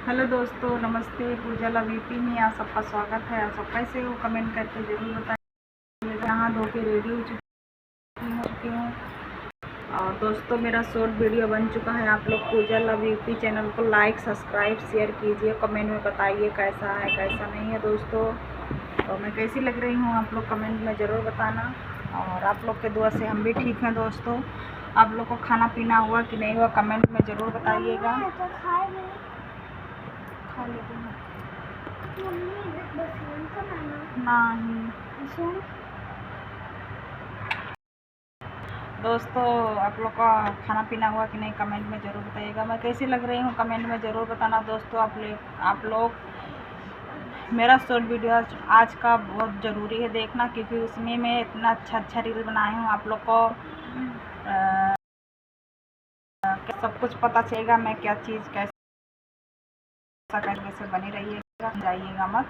Hello दोस्तों, नमस्ते। पूजा VP में आप सबका स्वागत है। आप सब कैसे हो कमेंट करके ज़रूर बताइएगा। यहाँ धो के रेडी हो चुकी हूँ। और दोस्तों, मेरा शॉर्ट वीडियो बन चुका है। आप लोग पूजा वीपी चैनल को लाइक, सब्सक्राइब, शेयर कीजिए। कमेंट में बताइए कैसा है कैसा नहीं है दोस्तों। तो मैं कैसी लग रही हूँ आप लोग कमेंट में ज़रूर बताना। और आप लोग के दुआ से हम भी ठीक हैं दोस्तों। आप लोग को खाना पीना हुआ कि नहीं हुआ कमेंट में ज़रूर बताइएगा। दोस्तों, आप लोग का खाना पीना हुआ कि नहीं कमेंट में ज़रूर बताइएगा। मैं कैसी लग रही हूँ कमेंट में ज़रूर बताना दोस्तों। आप लोग मेरा शॉर्ट वीडियो आज का बहुत ज़रूरी है देखना, क्योंकि उसमें मैं इतना अच्छा रील बनाई हूँ। आप लोग को सब कुछ पता चलेगा, मैं क्या चीज़ कैसा कैसे बनी रहिएगा, जाइएगा मत।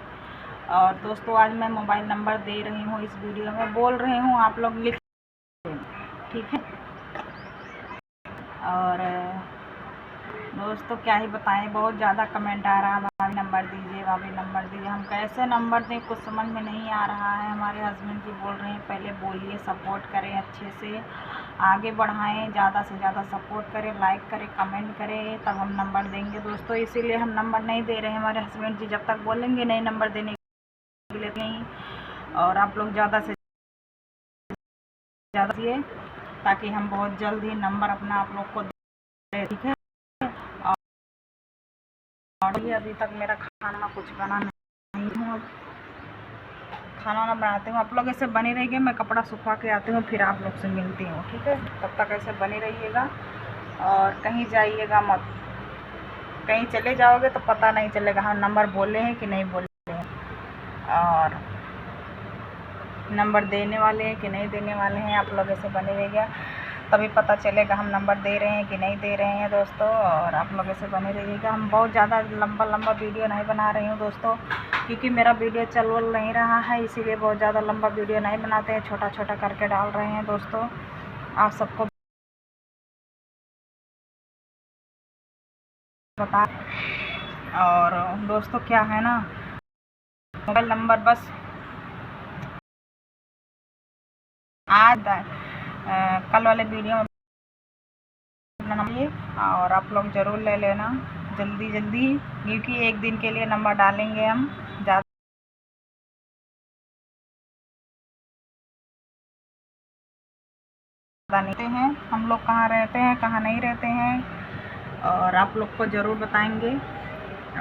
और दोस्तों, आज मैं मोबाइल नंबर दे रही हूँ, इस वीडियो में बोल रही हूँ, आप लोग लिख, ठीक है। और दोस्तों क्या ही बताएं, बहुत ज़्यादा कमेंट आ रहा है, भाभी नंबर दीजिए, भाभी नंबर दीजिए। हम कैसे नंबर दें, कुछ समझ में नहीं आ रहा है। हमारे हस्बैंड जी बोल रहे हैं पहले बोलिए, सपोर्ट करें, अच्छे से आगे बढ़ाएं, ज़्यादा से ज़्यादा सपोर्ट करें, लाइक करें, कमेंट करें, तब हम नंबर देंगे दोस्तों। इसीलिए हम नंबर नहीं दे रहे हैं। हमारे हस्बैंड जी जब तक बोलेंगे नहीं नंबर देने के लिए नहीं। और आप लोग ज़्यादा से ज़्यादा दिए, ताकि हम बहुत जल्द ही नंबर अपना आप लोग को दें, ठीक है। और ये अभी तक मेरा खाना कुछ बना नहीं हूँ, खाना वाना बनाती हूँ। आप लोग ऐसे बने रहिए, मैं कपड़ा सुखा के आती हूँ, फिर आप लोग से मिलती हूँ, ठीक है। तब तक ऐसे बने रहिएगा और कहीं जाइएगा मत। कहीं चले जाओगे तो पता नहीं चलेगा हम नंबर बोले हैं कि नहीं बोले हैं, और नंबर देने वाले हैं कि नहीं देने वाले हैं। आप लोग ऐसे बने रहिएगा, तभी पता चलेगा हम नंबर दे रहे हैं कि नहीं दे रहे हैं दोस्तों। और आप लोग ऐसे बने रहिएगा। हम बहुत ज़्यादा लंबा वीडियो नहीं बना रही हूँ दोस्तों, क्योंकि मेरा वीडियो चल नहीं रहा है, इसीलिए बहुत ज़्यादा लंबा वीडियो नहीं बनाते हैं, छोटा छोटा करके डाल रहे हैं दोस्तों। आप सबको बता। और दोस्तों क्या है ना, मोबाइल नंबर बस आज कल वाले वीडियो में बनाइए, और आप लोग ज़रूर ले लेना जल्दी जल्दी, क्योंकि एक दिन के लिए नंबर डालेंगे हम, ज़्यादा नहीं हैं हम लोग, कहाँ रहते हैं कहाँ नहीं रहते हैं, और आप लोग को ज़रूर बताएंगे।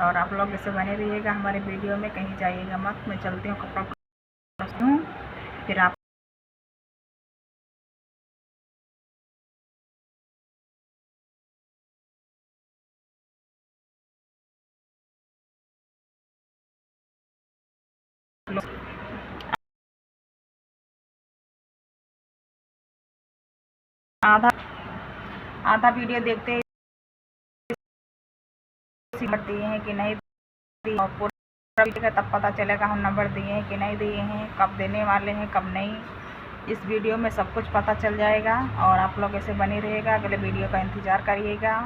और आप लोग ऐसे बने रहिएगा हमारे वीडियो में, कहीं जाइएगा मत। मैं चलती हूँ, कपड़ा हूँ, फिर आप आधा आधा वीडियो देखते दिए हैं कि नहीं दिए, और पूरा वीडियो तब पता चलेगा हम नंबर दिए हैं कि नहीं दिए हैं, कब देने वाले हैं कब नहीं। इस वीडियो में सब कुछ पता चल जाएगा। और आप लोग ऐसे बने रहिएगा, अगले वीडियो का इंतज़ार करिएगा।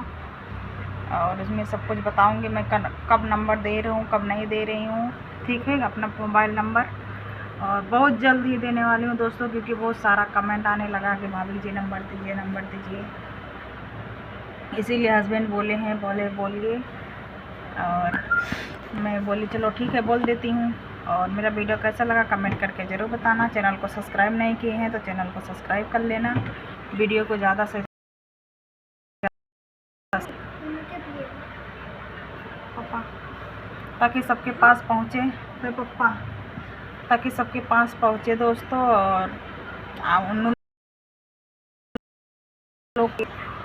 और इसमें सब कुछ बताऊंगी मैं कब नंबर दे रही हूँ, कब नहीं दे रही हूँ, ठीक है, अपना मोबाइल नंबर। और बहुत जल्द ही देने वाली हूँ दोस्तों, क्योंकि बहुत सारा कमेंट आने लगा कि भाभी जी नंबर दीजिए, नंबर दीजिए। इसीलिए हस्बैंड बोले हैं, बोलिए। और मैं बोली चलो ठीक है, बोल देती हूँ। और मेरा वीडियो कैसा लगा कमेंट करके ज़रूर बताना। चैनल को सब्सक्राइब नहीं किए हैं तो चैनल को सब्सक्राइब कर लेना। वीडियो को ज़्यादा से पापा, ताकि सबके पास पहुँचे, तो पापा, ताकि सबके पास पहुँचे दोस्तों। और उन लोग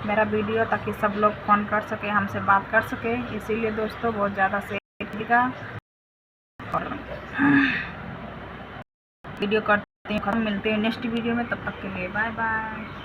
मेरा वीडियो, ताकि सब लोग फ़ोन कर सके, हमसे बात कर सके। इसीलिए दोस्तों बहुत ज़्यादा से देखिएगा। और वीडियो करते हैं, मिलते हैं नेक्स्ट वीडियो में, तब तक के लिए बाय बाय।